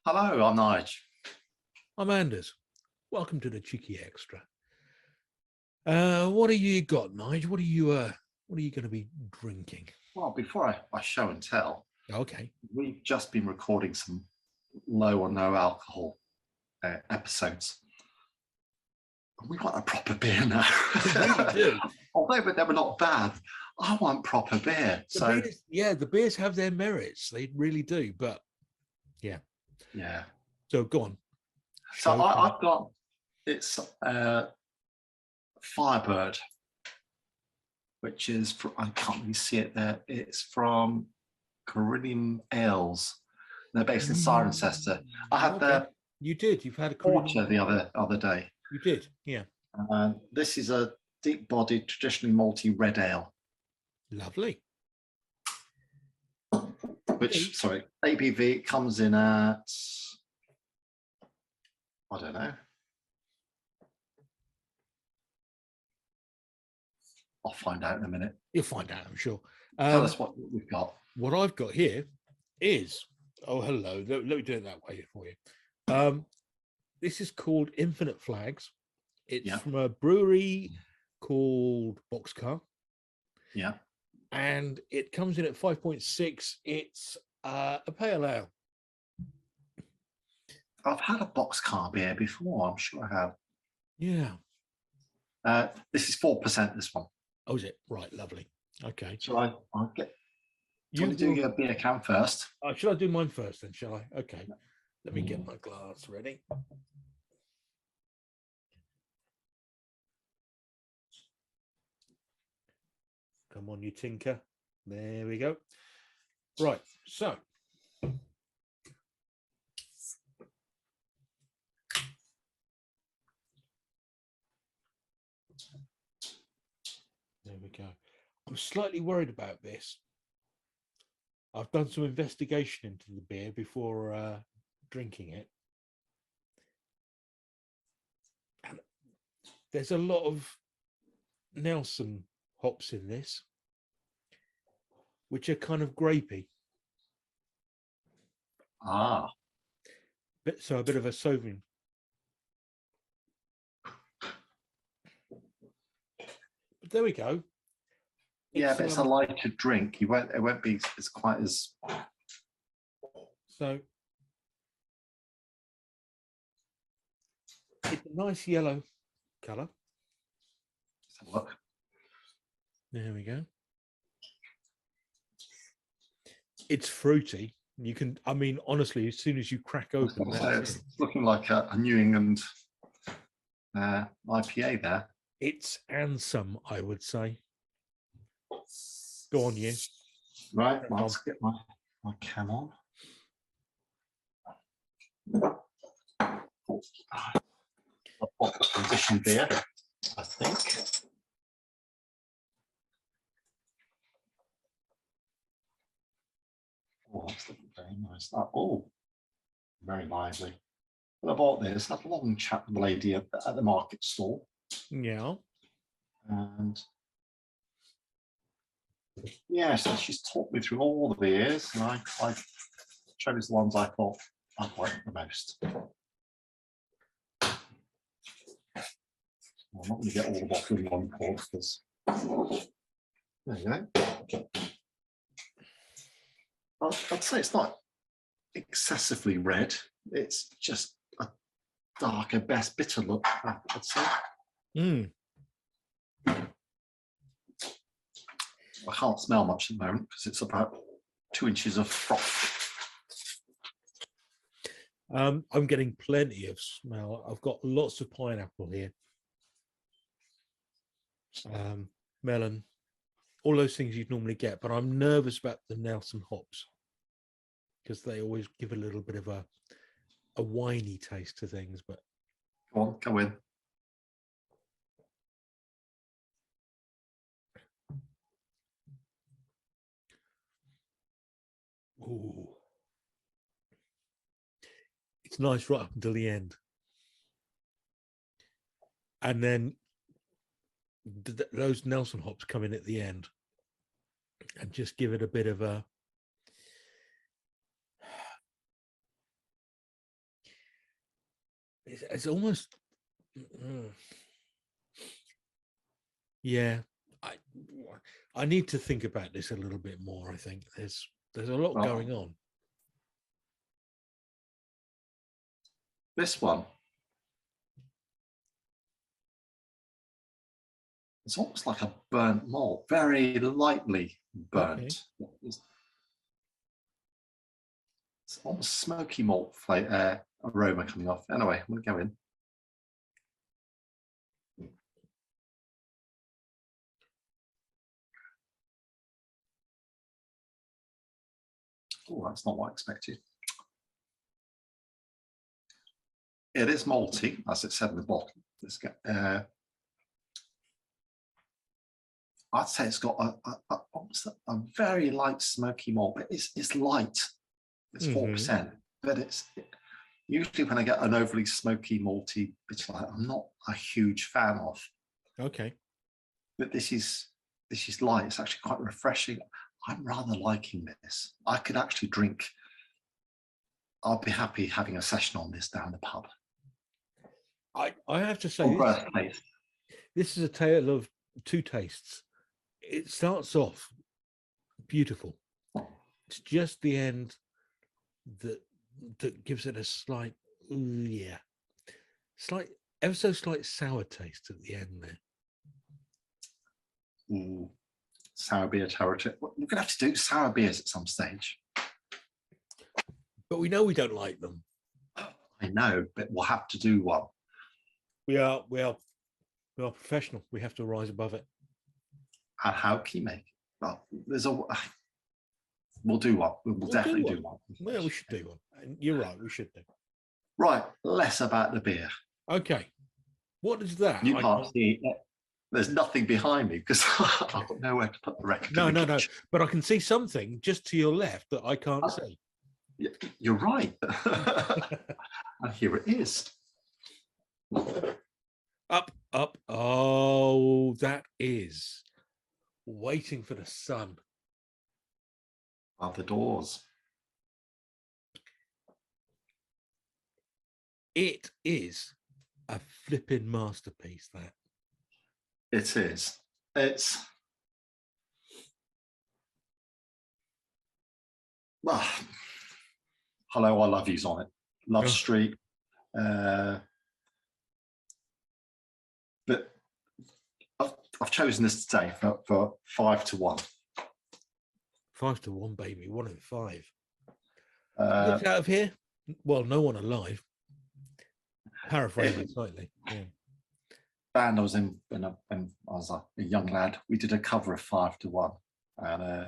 Hello, I'm Nigel. I'm Anders. Welcome to the Cheeky Extra. What do you got, Nigel? What are you going to be drinking? Well, before I show and tell, Okay. we've just been recording some low or no alcohol episodes. We want a proper beer now. We do. Although they were not bad, I want proper beer. The beers have their merits. They really do. But yeah. So go on. So I've got it's Firebird, which is from, I can't really see it there. It's from Corinium Ales. They're based in Cirencester. I had their You've had a porter the other day. You did, yeah. This is a deep-bodied, traditionally malty red ale. Lovely. Which, sorry, ABV comes in at, I don't know. I'll find out in a minute. You'll find out, I'm sure. Tell us what we've got. What I've got here is, oh, hello. Let me do it that way for you. This is called Infinite Flags. It's from a brewery called Boxcar. Yeah. And it comes in at 5.6. It's a pale ale. I've had a Boxcar beer before. I'm sure I have. Yeah. This is 4%, this one. Oh, is it? Right, lovely. Okay. Shall I'll get... You want to do your beer can first? Shall I do mine first then, shall I? Okay. Let me get my glass ready. Come on, you tinker. There we go. Right, so. There we go. I'm slightly worried about this. I've done some investigation into the beer before drinking it. And there's a lot of Nelson hops in this, which are kind of grapey. So a bit of a Sauvignon. But there we go. But it's a lighter drink. It won't be as quite as. So it's a nice yellow colour. Let's have a look. There we go. It's fruity. You can, I mean, honestly, as soon as you crack open, it's looking like a New England IPA there. It's handsome, I would say. Go on, you. Right, well, let's get my can on. A box condition beer, I think. Oh, that's looking very nice. Oh, very lively. Well, I bought this. I had a long chat with the lady at the market stall. Yeah. And so she's talked me through all the beers, and I chose the ones I thought I liked the most. I'm not going to get all the bottle in one pour because there you go. I'd say it's not excessively red. It's just a darker, best bitter look, I'd say. I can't smell much at the moment because it's about 2 inches of froth. I'm getting plenty of smell. I've got lots of pineapple here. Melon, all those things you'd normally get, but I'm nervous about the Nelson hops because they always give a little bit of a winey taste to things. But go on, go in. Ooh. It's nice right up until the end. And then those Nelson hops come in at the end and just give it a bit of a it's almost, mm, yeah. I need to think about this a little bit more. I think there's a lot going on. This one, it's almost like a burnt malt, very lightly burnt. Okay. It's almost smoky malt aroma coming off. Anyway, I'm going to go in. Oh, that's not what I expected. It is malty, as it said in the bottle. I'd say it's got a very light smoky malt, but it's light. It's 4%, but it's usually when I get an overly smoky malty, it's like I'm not a huge fan of. Okay. But this is light. It's actually quite refreshing. I'm rather liking this. I could actually drink. I'll be happy having a session on this down the pub. I have to say, this is a tale of two tastes. It starts off beautiful. It's just the end that gives it a slight, ever so slight sour taste at the end there. Sour beer territory. We're going to have to do sour beers at some stage. But we know we don't like them. I know, but we'll have to do one. We are professional. We have to rise above it. And how can you make it? Well, we'll do one. We'll definitely do one. Well, we should do one. And you're right, we should do. Right, less about the beer. Okay. What is that? You can't see it. There's nothing behind me because I've got nowhere to put the record. No. But I can see something just to your left that I can't see. You're right. And here it is. Up. Oh, that is Waiting for the Sun. Are the doors. It is a flipping masterpiece, that. It is. It's... Well, Hello, I Love You's on it. Love Street. But I've chosen this today for 5 to 1. 5 to 1, baby. 1 in 5. Out of here? Well, no one alive. Paraphrasing slightly. Yeah. Band I was in when I was a young lad, we did a cover of 5 to 1, and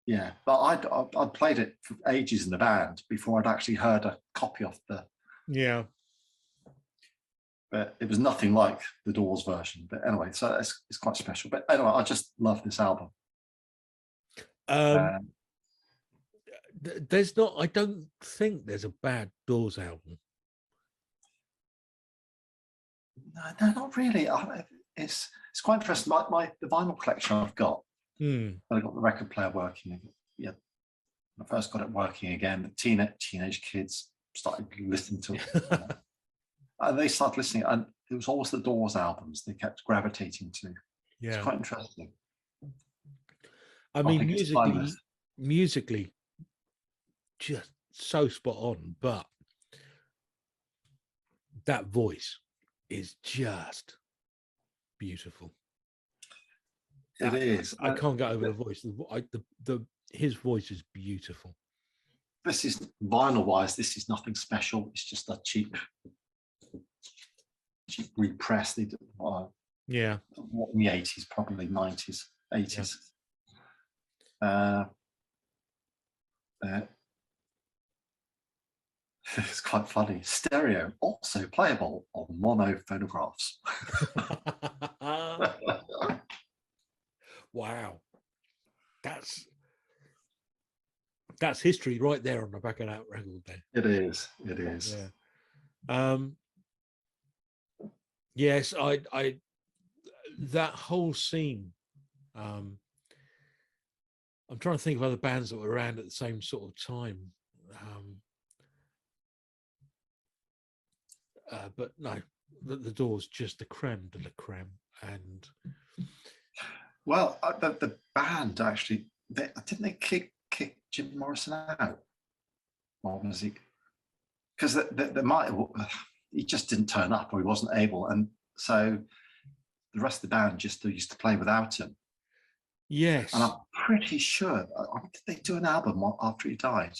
yeah, but I'd played it for ages in the band before I'd actually heard a copy of the. Yeah. But it was nothing like the Doors version. But anyway, so it's quite special. But anyway, I just love this album. There's not. I don't think there's a bad Doors album. No, not really. It's quite interesting. The vinyl collection I've got. I got the record player working. Yeah, I first got it working again. The teenage kids started listening to it. And they started listening, and it was always the Doors albums they kept gravitating to. Yeah, it's quite interesting. I mean, musically, just so spot on. But that voice is just beautiful. It is. I can't get over the voice. His voice is beautiful. This is vinyl-wise. This is nothing special. It's just a cheap repress. They did, yeah, in the 80s, probably 90s, 80s. Yeah. It's quite funny. Stereo, also playable on mono phonographs. Wow, that's history right there on the back of that record. There, it is. Yeah. Yes, I that whole scene. I'm trying to think of other bands that were around at the same sort of time. but no, the door's just the creme de la creme. And well, the band actually, didn't they kick Jim Morrison out? Or was he? Because they might, he just didn't turn up, or he wasn't able, and so the rest of the band just used to play without him. Yes, and I'm pretty sure did they do an album after he died?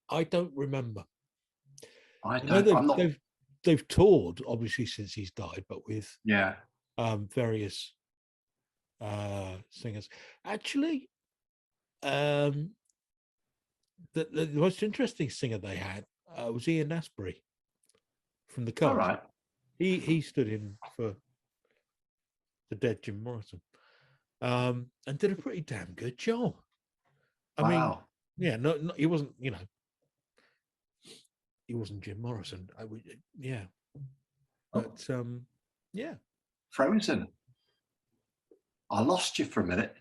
I don't remember. I don't. They've toured obviously since he's died, but with various singers. Actually, the most interesting singer they had was Ian Astbury from the Cult. All right. He stood in for the dead Jim Morrison, and did a pretty damn good job. I mean, yeah, no, he wasn't, he wasn't Jim Morrison. But yeah. Frozen. I lost you for a minute.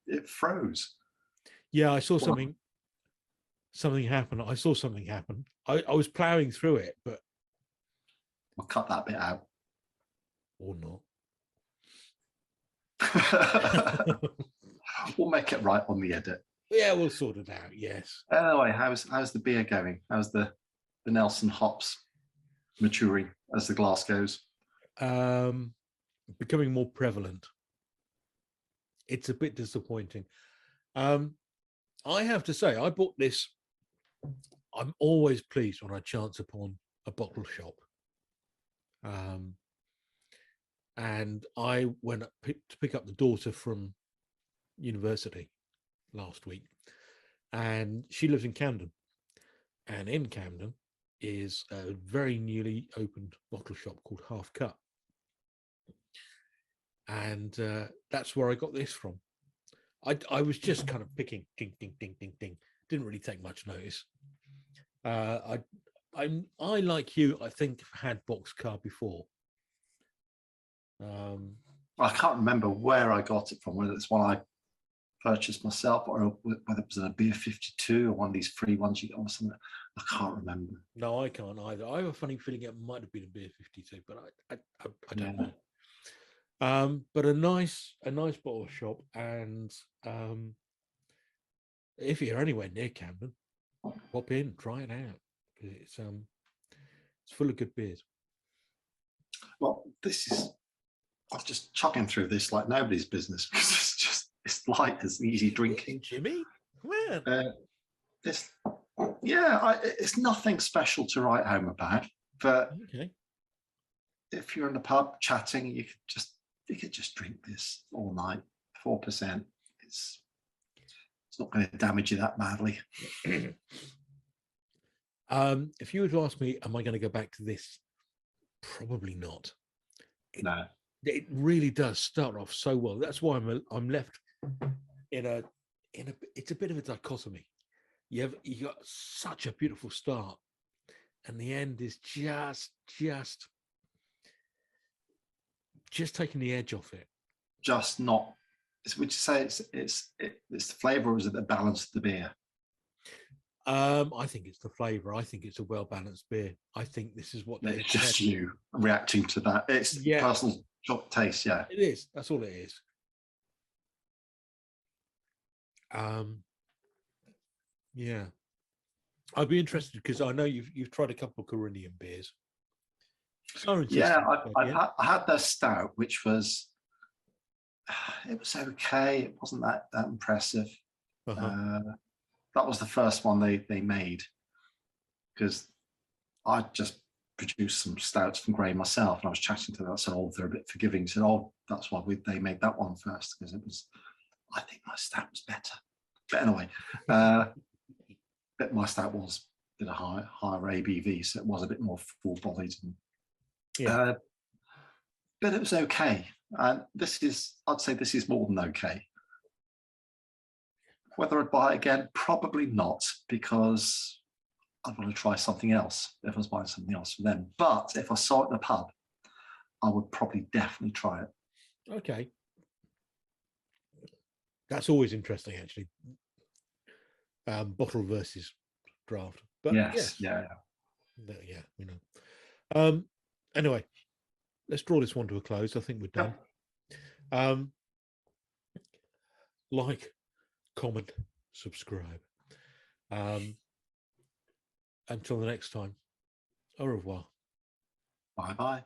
It froze. Yeah, I saw something happen. I saw something happen. I was plowing through it, but I'll cut that bit out. Or not. We'll make it right on the edit. Yeah, we'll sort it out. Yes. Anyway, how's the beer going? How's the Nelson hops maturing as the glass goes? Becoming more prevalent. It's a bit disappointing. I have to say, I bought this. I'm always pleased when I chance upon a bottle shop. And I went to pick up the daughter from university last week, and she lives in Camden, and in Camden is a very newly opened bottle shop called Half Cut, and that's where I got this from. I was just kind of picking, ding, ding, ding, ding, ding. Didn't really take much notice. I like you, I think, had Boxcar before. I can't remember where I got it from, whether it's one I purchased myself or whether it was in a Beer 52 or one of these free ones you get or something. I can't remember. No, I can't either. I have a funny feeling it might have been a Beer 52, but I don't know. But a nice bottle shop, and if you're anywhere near Camden, pop in, try it out. It's full of good beers. Well, I'm just chugging through this like nobody's business because it's light, it's easy drinking. Jimmy, man, it's nothing special to write home about. But if you're in the pub chatting, you could just drink this all night. 4%. It's not going to damage you that badly. If you were to ask me, am I going to go back to this? Probably not. No. It really does start off so well. That's why I'm left in a it's a bit of a dichotomy. You got such a beautiful start, and the end is just taking the edge off it. Just not. Would you say it's the flavour, or is it the balance of the beer? I think it's the flavour. I think it's a well-balanced beer. I think this is what it's just you reacting to that. It's personal taste, yeah. It is. That's all it is. Yeah. I'd be interested because I know you've tried a couple of Corinium beers. Yeah, I had their stout, which was it was okay. It wasn't that impressive. That was the first one they made, because I just produced some stouts from Grey myself, and I was chatting to them. I said, "Oh, they're a bit forgiving." He said, "Oh, that's why they made that one first, because it was. I think my stout was better." But anyway, but my stout did a higher ABV, so it was a bit more full-bodied. But it was okay, and I'd say this is more than okay. Whether I'd buy it again, probably not, because I'd want to try something else if I was buying something else from them. But if I saw it in a pub, I would probably definitely try it. Okay. That's always interesting, actually. Bottle versus draft. But yes, yeah, we know. Anyway, let's draw this one to a close. I think we're done. Like, comment, subscribe. Until the next time, au revoir. Bye-bye.